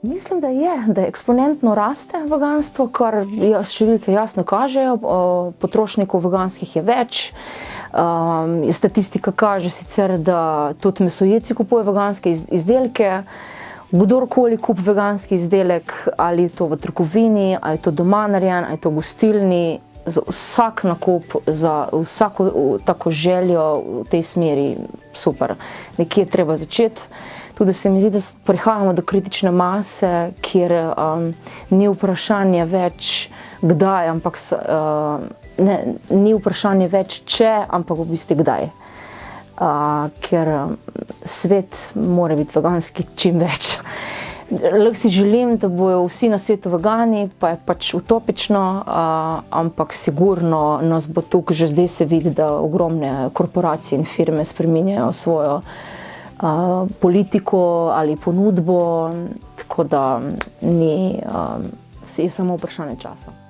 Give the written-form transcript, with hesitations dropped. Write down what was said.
Mislim, da je eksponentno raste veganstvo, kar številke jasno kažejo. Potrošnikov veganskih je več. Statistika kaže sicer, da tudi mesojedci kupujejo veganske izdelke. Kdorkoli kupi veganski izdelek, ali je to v trgovini, ali je to doma narejen, ali je to v gostilni, za vsak nakup, za vsako tako željo v tej smeri super. Nekje je treba začeti. Tudi se mi zdi, da prihajamo do kritične mase, kjer ni vprašanje več kdaj, ampak ni vprašanje več če, ampak v bistvu kdaj. Ker svet mora biti veganski čim več. Lahko si želim, da bojo vsi na svetu vegani, pa je pač utopično, ampak sigurno nas bo tukaj že zdaj se vidi, da ogromne korporacije in firme spreminjajo svojo politiko ali ponudbo, tako da je samo vprašanje časa.